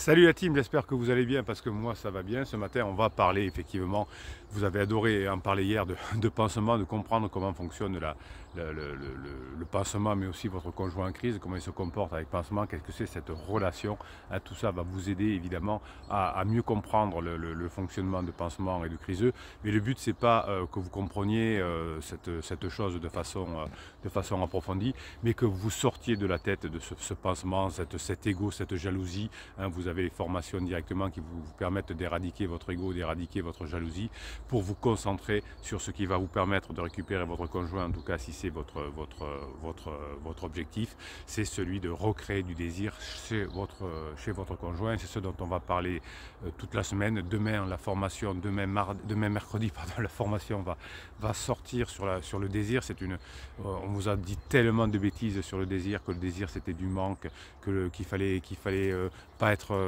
Salut la team, j'espère que vous allez bien parce que moi ça va bien. Ce matin on va parler effectivement, vous avez adoré en parler hier de pansement, de comprendre comment fonctionne le pansement mais aussi votre conjoint en crise, comment il se comporte avec pansement, qu'est-ce que c'est cette relation. Tout ça va vous aider évidemment à mieux comprendre le fonctionnement de pansement et de criseux. Mais le but c'est pas que vous compreniez cette chose de façon approfondie, mais que vous sortiez de la tête de ce pansement, cet ego, cette jalousie. Vous avez les formations directement qui vous permettent d'éradiquer votre ego, d'éradiquer votre jalousie, pour vous concentrer sur ce qui va vous permettre de récupérer votre conjoint, en tout cas si c'est votre objectif, c'est celui de recréer du désir chez votre conjoint. C'est ce dont on va parler toute la semaine. Demain, la formation, demain mercredi, pardon, la formation va sortir sur le désir. On vous a dit tellement de bêtises sur le désir, que le désir c'était du manque, qu'il fallait pas être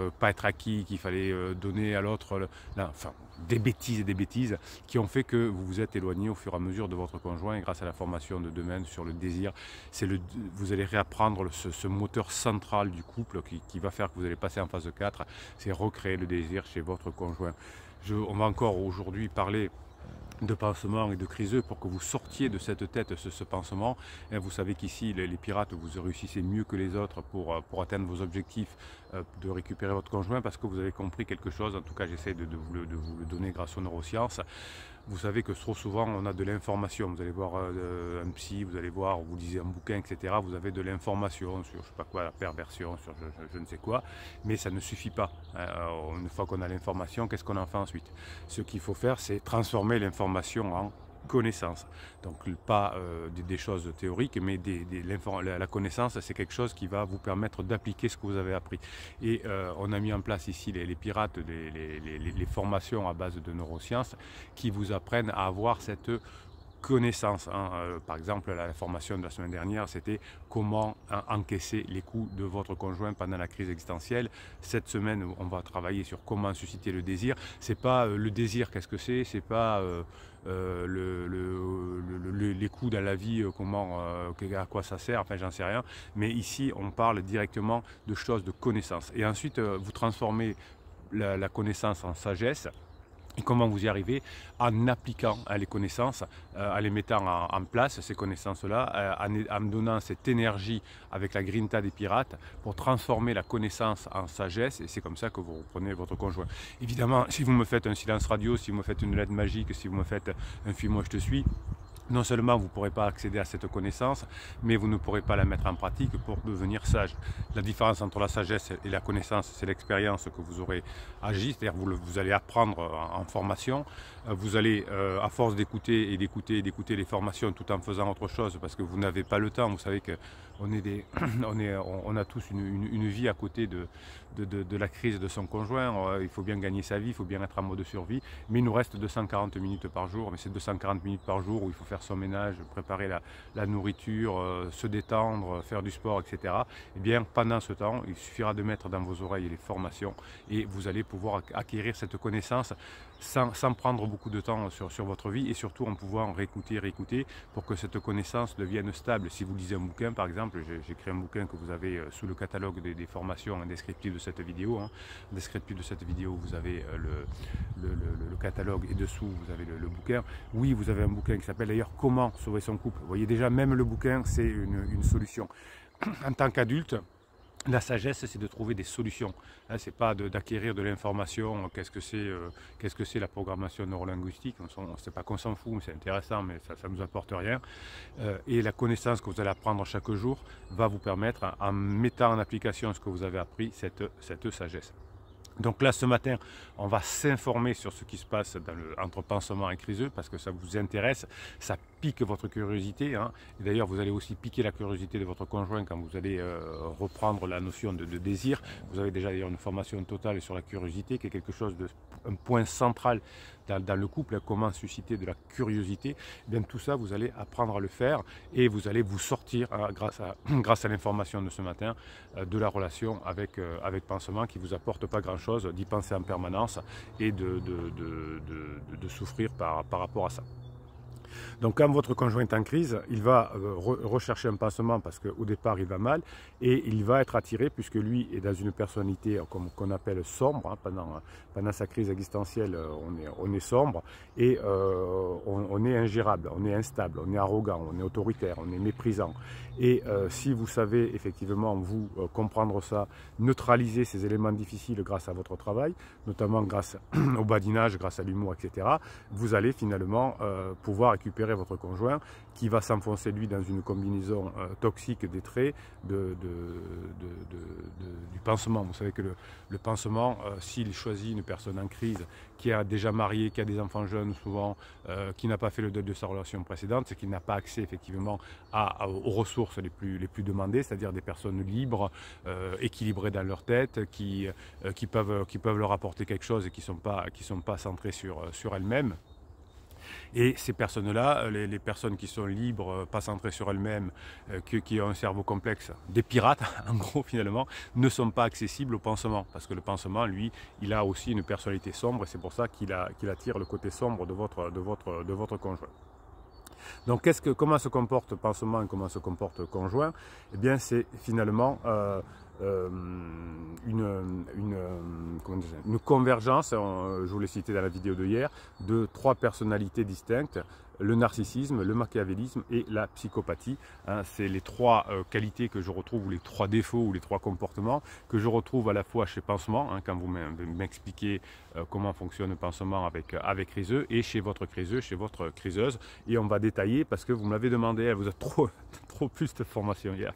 acquis, qu'il fallait donner à l'autre, enfin des bêtises qui ont fait que vous vous êtes éloigné au fur et à mesure de votre conjoint. Et grâce à la formation de demain sur le désir, vous allez réapprendre ce moteur central du couple qui va faire que vous allez passer en phase 4, c'est recréer le désir chez votre conjoint. On va encore aujourd'hui parler de pansement et de criseux pour que vous sortiez de cette tête ce pansement. Et vous savez qu'ici les pirates, vous réussissez mieux que les autres pour atteindre vos objectifs, de récupérer votre conjoint, parce que vous avez compris quelque chose. En tout cas j'essaie de vous le donner grâce aux neurosciences. Vous savez que trop souvent on a de l'information, vous allez voir un psy, vous allez voir, vous lisez un bouquin, etc. Vous avez de l'information sur je sais pas quoi, la perversion, sur je ne sais quoi, mais ça ne suffit pas. Une fois qu'on a l'information, qu'est-ce qu'on en fait ensuite? Ce qu'il faut faire, c'est transformer l'information en connaissance. Donc pas des choses théoriques, mais la connaissance, c'est quelque chose qui va vous permettre d'appliquer ce que vous avez appris. Et on a mis en place ici les pirates, les formations à base de neurosciences qui vous apprennent à avoir cette connaissance. Par exemple, la formation de la semaine dernière, c'était comment encaisser les coups de votre conjoint pendant la crise existentielle. Cette semaine, on va travailler sur comment susciter le désir. C'est pas le désir, qu'est-ce que c'est pas les coups dans la vie, à quoi ça sert, enfin j'en sais rien. Mais ici, on parle directement de choses de connaissance. Et ensuite, vous transformez la connaissance en sagesse. Et comment vous y arrivez? En appliquant les connaissances, en les mettant en place, ces connaissances-là, en donnant cette énergie avec la grinta des pirates pour transformer la connaissance en sagesse. Et c'est comme ça que vous reprenez votre conjoint. Évidemment, si vous me faites un silence radio, si vous me faites une lettre magique, si vous me faites un film-moi je te suis, non seulement vous ne pourrez pas accéder à cette connaissance, mais vous ne pourrez pas la mettre en pratique pour devenir sage. La différence entre la sagesse et la connaissance, c'est l'expérience que vous aurez agi, c'est-à-dire vous allez apprendre en formation, vous allez, à force d'écouter et d'écouter les formations tout en faisant autre chose, parce que vous n'avez pas le temps. Vous savez qu'on a tous une vie à côté de la crise de son conjoint. Il faut bien gagner sa vie, il faut bien être en mode survie, mais il nous reste 240 minutes par jour. Mais c'est 240 minutes par jour où il faut faire son ménage, préparer la nourriture, se détendre, faire du sport, etc. Et bien pendant ce temps, il suffira de mettre dans vos oreilles les formations et vous allez pouvoir acquérir cette connaissance sans prendre beaucoup de temps sur votre vie, et surtout en pouvant réécouter pour que cette connaissance devienne stable. Si vous lisez un bouquin par exemple, j'ai créé un bouquin que vous avez sous le catalogue des formations, un descriptif de cette vidéo. Un descriptif de cette vidéo, vous avez le catalogue, et dessous vous avez le bouquin. Oui, vous avez un bouquin qui s'appelle d'ailleurs Comment sauver son couple. Vous voyez déjà, même le bouquin c'est une solution. En tant qu'adulte, la sagesse, c'est de trouver des solutions. C'est pas d'acquérir de l'information. Qu'est-ce que c'est la programmation neurolinguistique? C'est pas qu'on s'en fout, c'est intéressant, mais ça nous apporte rien. Et la connaissance que vous allez apprendre chaque jour va vous permettre, en mettant en application ce que vous avez appris, cette sagesse. Donc là, ce matin, on va s'informer sur ce qui se passe entre pansement et criseux, parce que ça vous intéresse, ça pique votre curiosité. Et d'ailleurs, vous allez aussi piquer la curiosité de votre conjoint quand vous allez reprendre la notion de désir. Vous avez déjà d'ailleurs une formation totale sur la curiosité, qui est quelque chose un point central dans le couple, comment susciter de la curiosité. Bien, tout ça, vous allez apprendre à le faire, et vous allez vous sortir, grâce à l'information de ce matin, de la relation avec pansement, qui vous apporte pas grand-chose, d'y penser en permanence et de souffrir par rapport à ça. Donc quand votre conjoint est en crise, il va rechercher un pansement parce qu'au départ il va mal et il va être attiré puisque lui est dans une personnalité qu'on appelle sombre. Hein, pendant sa crise existentielle, on est sombre et on est ingérable, on est instable, on est arrogant, on est autoritaire, on est méprisant. Et si vous savez effectivement vous comprendre ça, neutraliser ces éléments difficiles grâce à votre travail, notamment grâce au badinage, grâce à l'humour, etc., vous allez finalement pouvoir récupérer votre conjoint qui va s'enfoncer lui dans une combinaison toxique des traits du pansement. Vous savez que le pansement, s'il choisit une personne en crise, qui a déjà marié, qui a des enfants jeunes souvent, qui n'a pas fait le deuil de sa relation précédente, c'est qu'il n'a pas accès effectivement aux ressources les plus demandées, c'est-à-dire des personnes libres, équilibrées dans leur tête, qui peuvent leur apporter quelque chose et qui ne sont pas centrées sur elles-mêmes. Et ces personnes-là, les personnes qui sont libres, pas centrées sur elles-mêmes, qui ont un cerveau complexe, des pirates en gros finalement, ne sont pas accessibles au pansement. Parce que le pansement, lui, il a aussi une personnalité sombre et c'est pour ça qu'il attire le côté sombre de votre conjoint. Donc comment se comporte le pansement et comment se comporte le conjoint? Eh bien c'est finalement une convergence, je vous l'ai cité dans la vidéo de hier, de 3 personnalités distinctes, le narcissisme, le machiavélisme et la psychopathie. Hein, c'est les 3 qualités que je retrouve, ou les 3 défauts, ou les 3 comportements que je retrouve à la fois chez Pansement, hein, quand vous m'expliquez comment fonctionne le pansement avec criseux, et chez votre criseux, chez votre criseuse. Et on va détailler parce que vous me l'avez demandé, elle vous a trop plus cette formation hier,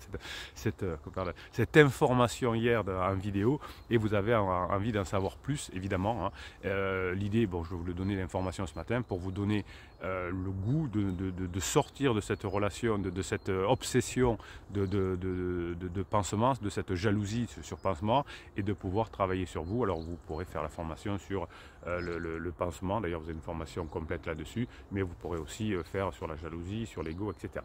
cette information hier en vidéo, et vous avez envie d'en savoir plus évidemment. Hein. L'idée, bon, je vais vous donner l'information ce matin pour vous donner le goût de sortir de cette relation, de cette obsession de pansement, de cette jalousie sur pansement, et de pouvoir travailler sur vous. Alors vous pourrez faire la formation sur le pansement, d'ailleurs vous avez une formation complète là-dessus, mais vous pourrez aussi faire sur la jalousie, sur l'ego, etc.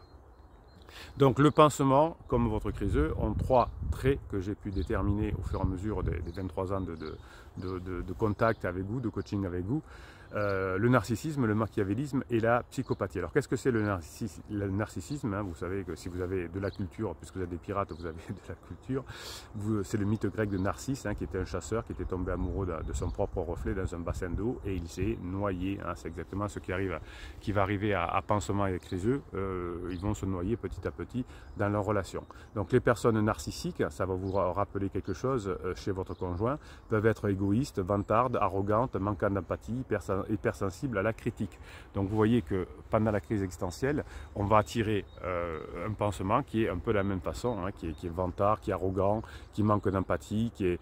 Donc le pansement, comme votre criseux, ont 3 traits que j'ai pu déterminer au fur et à mesure des 23 ans de contact avec vous, de coaching avec vous. Le narcissisme, le machiavélisme et la psychopathie. Alors qu'est-ce que c'est le narcissisme, hein? Vous savez que si vous avez de la culture, puisque vous êtes des pirates, vous avez de la culture, c'est le mythe grec de Narcisse, hein, qui était un chasseur, qui était tombé amoureux de son propre reflet dans un bassin d'eau et il s'est noyé. Hein. C'est exactement ce qui va arriver à Pansement et Criseux. Ils vont se noyer petit à petit dans leur relation. Donc les personnes narcissiques, ça va vous rappeler quelque chose chez votre conjoint, peuvent être égoïstes, vantardes, arrogantes, manquant d'empathie, hypersensibles à la critique. Donc vous voyez que pendant la crise existentielle, on va attirer un pansement qui est un peu de la même façon, hein, qui est vantard, qui est arrogant, qui manque d'empathie, qui est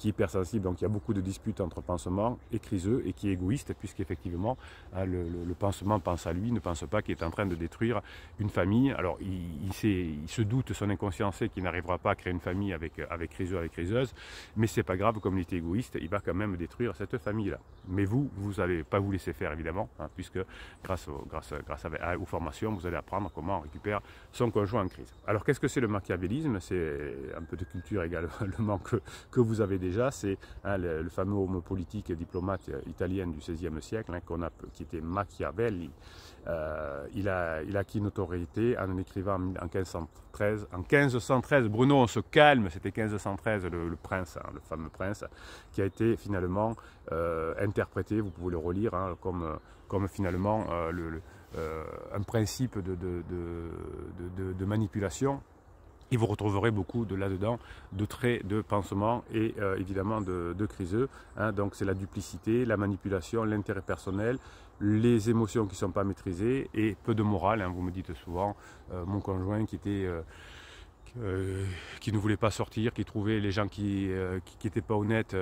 hypersensible. Donc il y a beaucoup de disputes entre pansement et criseux et qui est égoïste, puisqu'effectivement le pansement pense à lui, ne pense pas qu'il est en train de détruire une famille. Alors il se doute, son inconscient sait qu'il n'arrivera pas à créer une famille avec criseux, avec criseuse, mais c'est pas grave, comme il est égoïste, il va quand même détruire cette famille-là. Mais vous n'allez pas vous laisser faire évidemment, hein, puisque grâce aux formations, vous allez apprendre comment on récupère son conjoint en crise. Alors qu'est-ce que c'est le machiavélisme? C'est un peu de culture également que vous avez déjà, c'est le fameux homme politique et diplomate italien du XVIe siècle, hein, qui était Machiavelli. Il a acquis notoriété en écrivant en 1513. En 1513, Bruno, on se calme, c'était 1513, le prince, hein, le fameux prince, qui a été finalement interprété, vous pouvez le relire, hein, comme finalement un principe de manipulation. Et vous retrouverez beaucoup là-dedans de traits de pansement et évidemment de criseux. Hein. Donc c'est la duplicité, la manipulation, l'intérêt personnel, les émotions qui ne sont pas maîtrisées et peu de morale. Hein. Vous me dites souvent, mon conjoint qui ne voulait pas sortir, qui trouvait les gens qui n'étaient pas honnêtes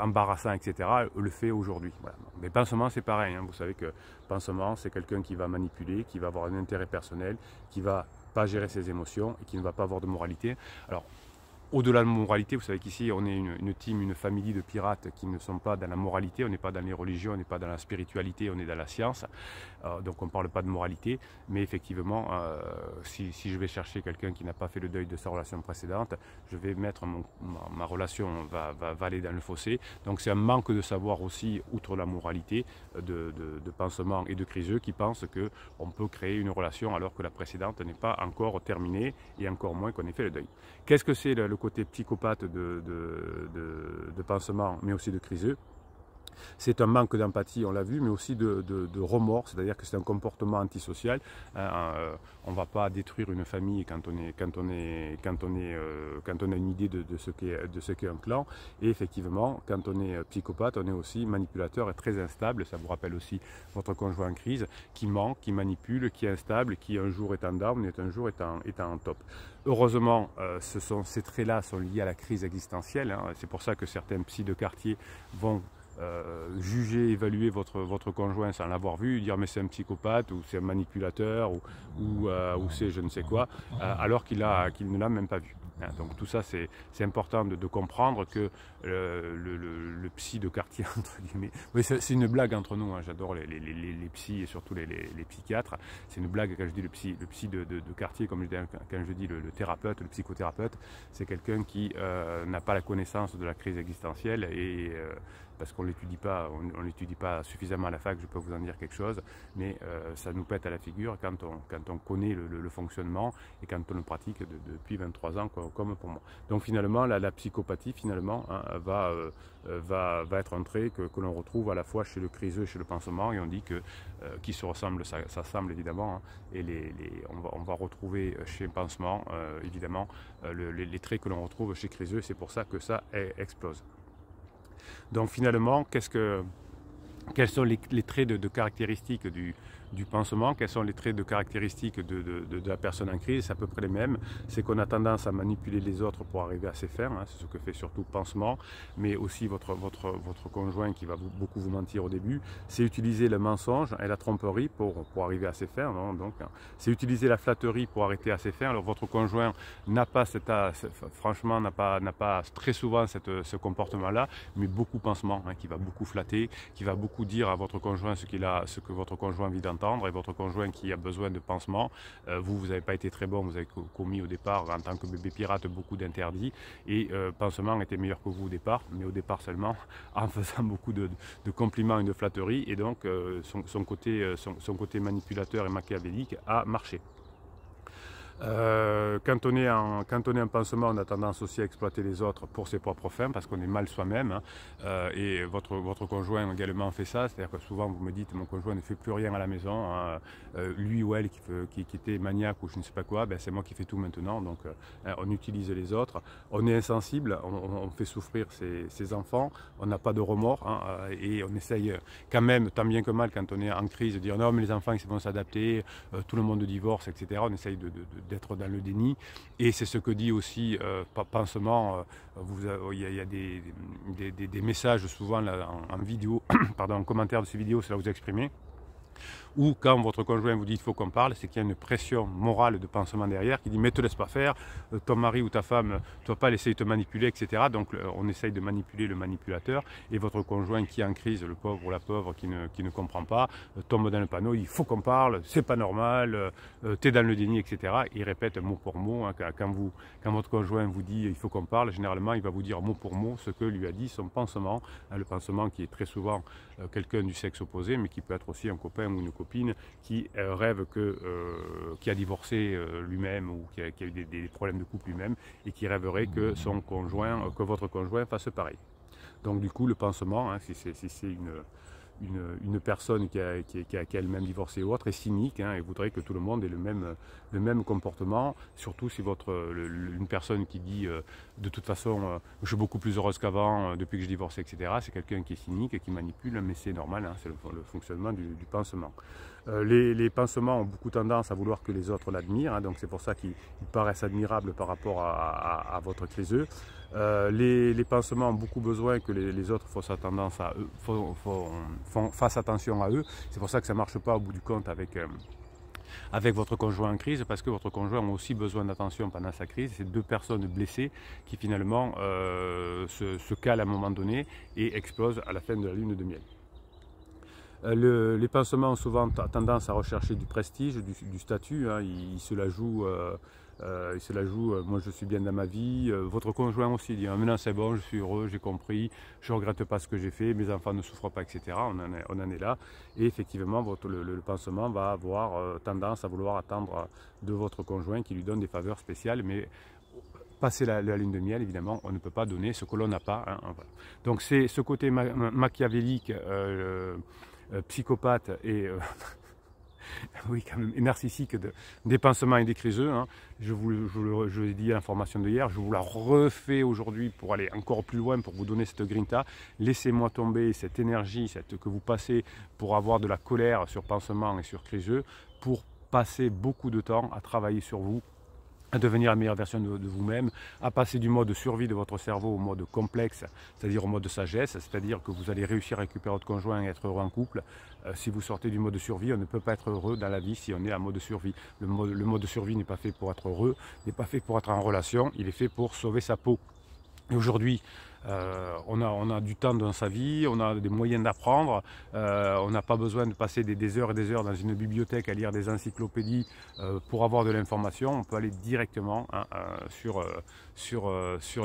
embarrassants, etc., le fait aujourd'hui. Voilà. Mais pansement, c'est pareil. Hein. Vous savez que pansement, c'est quelqu'un qui va manipuler, qui va avoir un intérêt personnel, qui va pas gérer ses émotions et qui ne va pas avoir de moralité. Alors, au-delà de la moralité, vous savez qu'ici on est une team, une famille de pirates qui ne sont pas dans la moralité, on n'est pas dans les religions, on n'est pas dans la spiritualité, on est dans la science, donc on ne parle pas de moralité, mais effectivement si je vais chercher quelqu'un qui n'a pas fait le deuil de sa relation précédente, je vais mettre ma relation va aller dans le fossé, donc c'est un manque de savoir aussi, outre la moralité, de pansement et de criseux qui pensent qu'on peut créer une relation alors que la précédente n'est pas encore terminée et encore moins qu'on ait fait le deuil. Qu'est-ce que c'est le côté psychopathe de pansement, mais aussi de criseux? C'est un manque d'empathie, on l'a vu, mais aussi de remords, c'est-à-dire que c'est un comportement antisocial. On ne va pas détruire une famille quand on a une idée de ce qu'est un clan. Et effectivement, quand on est psychopathe, on est aussi manipulateur et très instable. Ça vous rappelle aussi votre conjoint en crise, qui ment, qui manipule, qui est instable, qui un jour est en down et un jour est en top. Heureusement, ces traits-là sont liés à la crise existentielle. C'est pour ça que certains psys de quartier vont juger, évaluer votre conjoint sans l'avoir vu, dire mais c'est un psychopathe ou c'est un manipulateur ou c'est je ne sais quoi, alors qu'il ne l'a même pas vu. Donc tout ça c'est important de comprendre que le psy de quartier, entre guillemets, oui, c'est une blague entre nous, j'adore les psys et surtout les psychiatres, c'est une blague quand je dis le psy de quartier, comme quand je dis le thérapeute, le psychothérapeute, c'est quelqu'un qui n'a pas la connaissance de la crise existentielle et parce qu'on ne l'étudie pas suffisamment à la fac, je peux vous en dire quelque chose, mais ça nous pète à la figure quand on connaît le fonctionnement et quand on le pratique depuis 23 ans, comme pour moi. Donc finalement, la psychopathie, finalement, va être un trait que l'on retrouve à la fois chez le criseux et chez le pansement, et on dit que qui se ressemblent, ça semble évidemment, et on va retrouver chez le pansement, évidemment, les traits que l'on retrouve chez criseux, c'est pour ça que ça explose. Donc finalement, quels sont les traits de caractéristiques du pansement, quels sont les traits de caractéristiques de la personne en crise? C'est à peu près les mêmes. C'est qu'on a tendance à manipuler les autres pour arriver à ses fins, c'est ce que fait surtout le pansement, mais aussi votre conjoint qui va beaucoup vous mentir au début. C'est utiliser le mensonge et la tromperie pour arriver à ses fins. Donc c'est utiliser la flatterie pour arrêter à ses fins. Alors votre conjoint n'a pas franchement n'a pas très souvent ce comportement-là, mais beaucoup pansement, qui va beaucoup flatter, qui va beaucoup dire à votre conjoint ce que votre conjoint vit d'entendre, et votre conjoint qui a besoin de pansement, vous n'avez pas été très bon, vous avez commis au départ en tant que bébé pirate beaucoup d'interdits, et pansement était meilleur que vous au départ, mais au départ seulement en faisant beaucoup de compliments et de flatteries, et donc son côté manipulateur et machiavélique a marché. Quand on est en pansement, on a tendance aussi à exploiter les autres pour ses propres fins, parce qu'on est mal soi-même, et votre conjoint également fait ça, c'est-à-dire que souvent vous me dites mon conjoint ne fait plus rien à la maison, lui ou elle qui était maniaque ou je ne sais pas quoi, c'est moi qui fais tout maintenant, donc on utilise les autres, on est insensible, on fait souffrir ses enfants, on n'a pas de remords, et on essaye quand même, tant bien que mal, quand on est en crise, de dire non mais les enfants ils vont s'adapter, tout le monde divorce, etc. On essaye d'être dans le déni, et c'est ce que dit aussi pansement. Il y a des messages souvent là, en vidéo, pardon, en commentaire de ces vidéos, c'est là où vous exprimez, ou quand votre conjoint vous dit il faut qu'on parle, c'est qu'il y a une pression morale de pansement derrière qui dit mais te laisse pas faire, ton mari ou ta femme ne doit pas laisser te manipuler, etc. Donc on essaye de manipuler le manipulateur, et votre conjoint qui est en crise, le pauvre ou la pauvre qui ne comprend pas, tombe dans le panneau, il faut qu'on parle, c'est pas normal, t'es dans le déni, etc. Il répète mot pour mot, quand votre conjoint vous dit il faut qu'on parle, généralement il va vous dire mot pour mot ce que lui a dit son pansement, le pansement qui est très souvent quelqu'un du sexe opposé, mais qui peut être aussi un copain ou une copine qui rêve qui a divorcé lui-même, ou qui a eu des problèmes de couple lui-même, et qui rêverait que votre conjoint fasse pareil. Donc du coup le pansement, si c'est une personne qui a elle-même divorcé ou autre, est cynique, et voudrait que tout le monde ait le même comportement, surtout si une personne qui dit de toute façon je suis beaucoup plus heureuse qu'avant depuis que j'ai divorcé, etc. C'est quelqu'un qui est cynique et qui manipule, mais c'est normal, c'est le fonctionnement du pansement. Les pansements ont beaucoup tendance à vouloir que les autres l'admirent, donc c'est pour ça qu'ils paraissent admirables par rapport à votre criseux. Les pansements ont beaucoup besoin que les autres fassent attention à eux. C'est pour ça que ça ne marche pas au bout du compte avec avec votre conjoint en crise, parce que votre conjoint a aussi besoin d'attention pendant sa crise. C'est deux personnes blessées qui finalement se calent à un moment donné et explosent à la fin de la lune de miel. Les pansements ont souvent tendance à rechercher du prestige, du statut, hein. Ils se la jouent, moi je suis bien dans ma vie. Votre conjoint aussi dit maintenant c'est bon, je suis heureux, j'ai compris, je ne regrette pas ce que j'ai fait, mes enfants ne souffrent pas, etc. On en est là. Et effectivement, le pansement va avoir tendance à vouloir attendre de votre conjoint qui lui donne des faveurs spéciales, mais passer la lune de miel, évidemment, on ne peut pas donner ce que l'on n'a pas, hein, voilà. Donc c'est ce côté machiavélique, psychopathe et oui, quand même, et narcissique des pansements et des criseux, hein. Je l'ai dit à l'information de hier, je vous la refais aujourd'hui pour aller encore plus loin, pour vous donner cette grinta. Laissez-moi tomber cette énergie que vous passez pour avoir de la colère sur pansement et sur criseux, pour passer beaucoup de temps à travailler sur vous, à devenir la meilleure version de vous-même, à passer du mode survie de votre cerveau au mode complexe, c'est-à-dire au mode sagesse, c'est-à-dire que vous allez réussir à récupérer votre conjoint et être heureux en couple. Si vous sortez du mode survie, on ne peut pas être heureux dans la vie si on est en mode survie. Le mode survie n'est pas fait pour être heureux, n'est pas fait pour être en relation, il est fait pour sauver sa peau. Et aujourd'hui, on a du temps dans sa vie, on a des moyens d'apprendre, on n'a pas besoin de passer des heures et des heures dans une bibliothèque à lire des encyclopédies pour avoir de l'information. On peut aller directement, hein, sur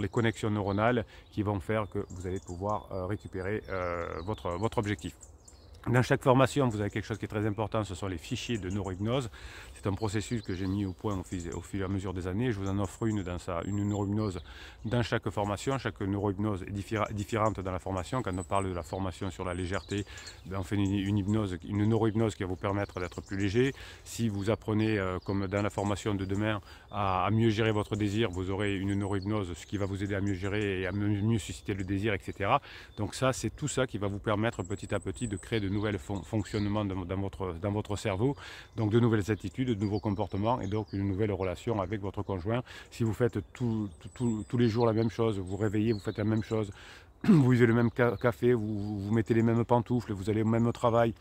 les connexions neuronales qui vont faire que vous allez pouvoir récupérer votre objectif. Dans chaque formation, vous avez quelque chose qui est très important, ce sont les fichiers de neurohypnose. C'est un processus que j'ai mis au point au fur et à mesure des années. Je vous en offre une neurohypnose dans chaque formation. Chaque neurohypnose est différente dans la formation. Quand on parle de la formation sur la légèreté, on fait une neurohypnose qui va vous permettre d'être plus léger. Si vous apprenez, comme dans la formation de demain, à mieux gérer votre désir, vous aurez une neurohypnose, ce qui va vous aider à mieux gérer et à mieux susciter le désir, etc. Donc ça, c'est tout ça qui va vous permettre petit à petit de créer de nouvelles fonctionnements dans votre cerveau, donc de nouvelles attitudes, de nouveaux comportements et donc une nouvelle relation avec votre conjoint. Si vous faites tous les jours la même chose, vous vous réveillez, vous faites la même chose, vous buvez le même café, vous mettez les mêmes pantoufles, vous allez au même travail,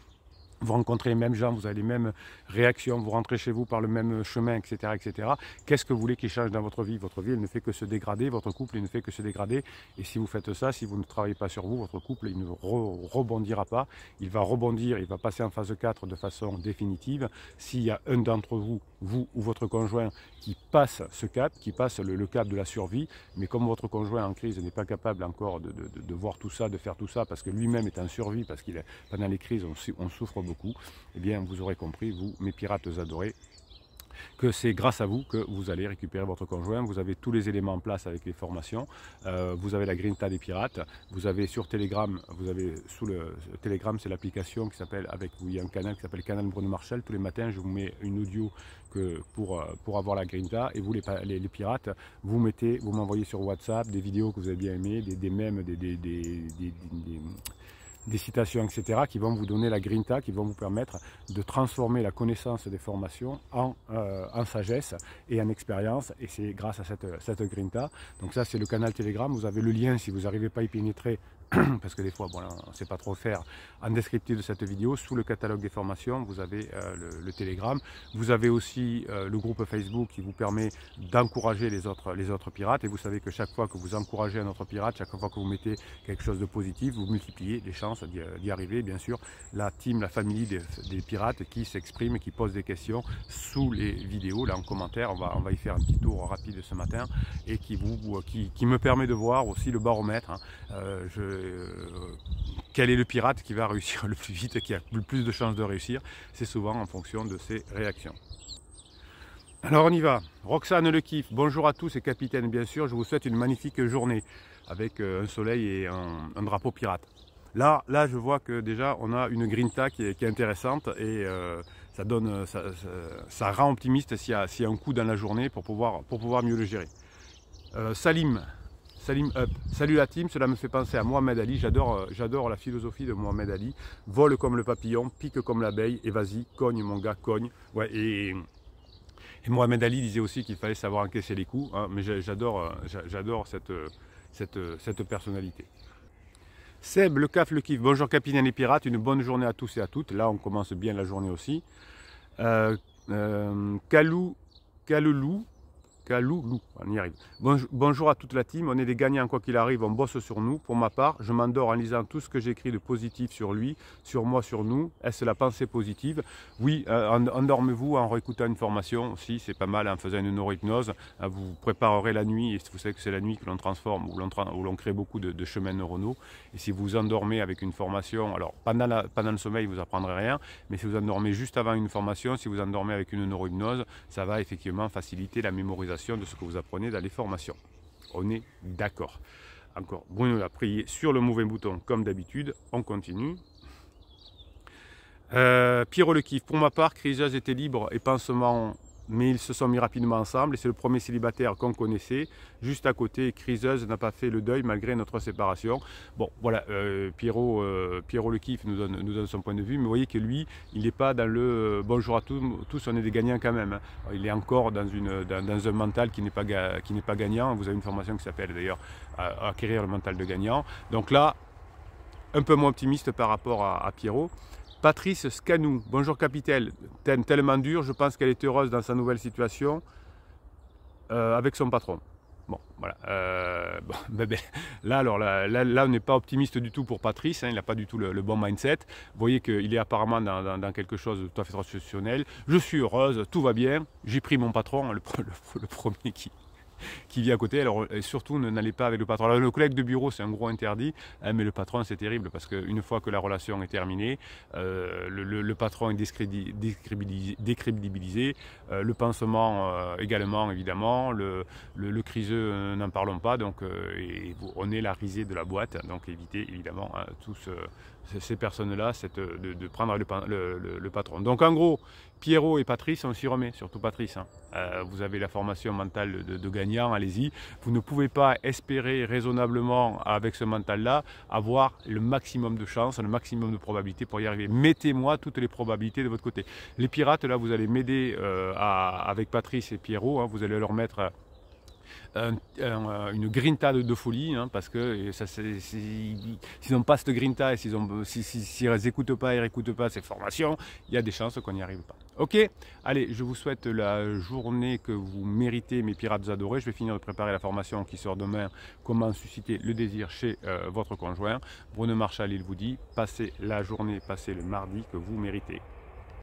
vous rencontrez les mêmes gens, vous avez les mêmes réactions, vous rentrez chez vous par le même chemin, etc. etc. Qu'est-ce que vous voulez qu'il change dans votre vie? Votre vie, elle ne fait que se dégrader, votre couple, il ne fait que se dégrader. Et si vous faites ça, si vous ne travaillez pas sur vous, votre couple, il ne rebondira pas. Il va rebondir, il va passer en phase 4 de façon définitive. S'il y a un d'entre vous, vous ou votre conjoint, qui passe ce cap, qui passe le cap de la survie, mais comme votre conjoint en crise n'est pas capable encore de voir tout ça, de faire tout ça, parce que lui-même est en survie, parce qu'il pendant les crises, on souffre beaucoup, eh bien vous aurez compris, vous, mes pirates adorés, que c'est grâce à vous que vous allez récupérer votre conjoint. Vous avez tous les éléments en place avec les formations. Vous avez la Grinta des pirates. Vous avez sur Telegram, vous avez sous le Telegram, c'est l'application qui s'appelle, il y a un canal qui s'appelle Canal Bruno Marchal. Tous les matins, je vous mets une audio pour avoir la Grinta. Et vous, les pirates, vous m'envoyez sur WhatsApp des vidéos que vous avez bien aimées, des mèmes, des citations, etc., qui vont vous donner la grinta, qui vont vous permettre de transformer la connaissance des formations en sagesse et en expérience, et c'est grâce à cette grinta. Donc ça, c'est le canal Telegram. Vous avez le lien si vous n'arrivez pas à y pénétrer, parce que des fois, bon, on ne sait pas trop faire, en descriptif de cette vidéo, sous le catalogue des formations, vous avez le Telegram. Vous avez aussi le groupe Facebook qui vous permet d'encourager les autres pirates. Et vous savez que chaque fois que vous encouragez un autre pirate, chaque fois que vous mettez quelque chose de positif, vous multipliez les chances d'y arriver. Bien sûr, la famille des pirates qui s'exprime, qui pose des questions sous les vidéos, là en commentaire. On va y faire un petit tour rapide ce matin et qui me permet de voir aussi le baromètre, hein. Quel est le pirate qui va réussir le plus vite et qui a le plus de chances de réussir? C'est souvent en fonction de ses réactions. Alors on y va. Roxane Le Kiff, bonjour à tous, c'est Capitaine bien sûr. Je vous souhaite une magnifique journée avec un soleil et un drapeau pirate. Là, je vois que déjà on a une grinta qui est intéressante et ça rend optimiste s'il y a un coup dans la journée pour pouvoir mieux le gérer. Salim Up, salut la team, cela me fait penser à Mohamed Ali, j'adore la philosophie de Mohamed Ali, vole comme le papillon, pique comme l'abeille et vas-y, cogne mon gars, cogne. Ouais, et Mohamed Ali disait aussi qu'il fallait savoir encaisser les coups, hein, mais j'adore cette personnalité. Seb, le CAF, le kiff, bonjour Capitaine et Pirates, une bonne journée à tous et à toutes, là on commence bien la journée aussi. Calou, Caloulou, Caloulou, on y arrive. Bonjour à toute la team, on est des gagnants quoi qu'il arrive, on bosse sur nous. Pour ma part, je m'endors en lisant tout ce que j'écris de positif sur lui, sur moi, sur nous. Est-ce la pensée positive? Oui, endormez-vous en réécoutant une formation aussi, c'est pas mal, en faisant une neurohypnose. Vous préparerez la nuit, et vous savez que c'est la nuit que l'on transforme, où l'on crée beaucoup de chemins neuronaux. Et si vous endormez avec une formation, alors pendant le sommeil, vous apprendrez rien, mais si vous endormez juste avant une formation, si vous endormez avec une neurohypnose, ça va effectivement faciliter la mémorisation de ce que vous apprenez dans les formations. On est d'accord. Encore, Bruno a prié sur le mauvais bouton comme d'habitude. On continue. Pierrot le kiff. Pour ma part, Criseuse était libre et pansement, mais ils se sont mis rapidement ensemble et c'est le premier célibataire qu'on connaissait. Juste à côté, Criseuse n'a pas fait le deuil malgré notre séparation. Bon, voilà, Pierrot le kiff nous donne son point de vue, mais vous voyez que lui, il n'est pas dans le bonjour à tous, on est des gagnants quand même. Hein. Il est encore dans un mental qui n'est pas gagnant. Vous avez une formation qui s'appelle d'ailleurs acquérir le mental de gagnant. Donc là, un peu moins optimiste par rapport à Pierrot. Patrice Scanou, bonjour capitaine, tellement dur, je pense qu'elle est heureuse dans sa nouvelle situation avec son patron. Bon, voilà. Là, on n'est pas optimiste du tout pour Patrice, hein, il n'a pas du tout le bon mindset. Vous voyez qu'il est apparemment dans quelque chose de tout à fait traditionnel. Je suis heureuse, tout va bien, j'ai pris mon patron, le premier qui vit à côté. Alors, et surtout, n'allez pas avec le patron. Alors, le collègue de bureau, c'est un gros interdit, hein, mais le patron, c'est terrible parce qu'une fois que la relation est terminée, le patron est décrédibilisé, le pansement également, évidemment, le criseux, n'en parlons pas, donc on est la risée de la boîte, donc évitez évidemment hein, tous ces personnes-là de prendre le patron. Donc, en gros, Pierrot et Patrice, on s'y remet, surtout Patrice. Hein. Vous avez la formation mentale de gagnant, allez-y. Vous ne pouvez pas espérer raisonnablement, avec ce mental-là, avoir le maximum de chances, le maximum de probabilités pour y arriver. Mettez-moi toutes les probabilités de votre côté. Les pirates, là, vous allez m'aider avec Patrice et Pierrot. Hein, vous allez leur mettre une grinta de folie, hein, parce que s'ils n'ont pas cette grinta et s'ils n'écoutent pas et réécoutent pas ces formations, il y a des chances qu'on n'y arrive pas. Ok, allez, je vous souhaite la journée que vous méritez, mes pirates adorés. Je vais finir de préparer la formation qui sort demain, comment susciter le désir chez votre conjoint. Bruno Marchal, il vous dit, passez la journée, passez le mardi que vous méritez.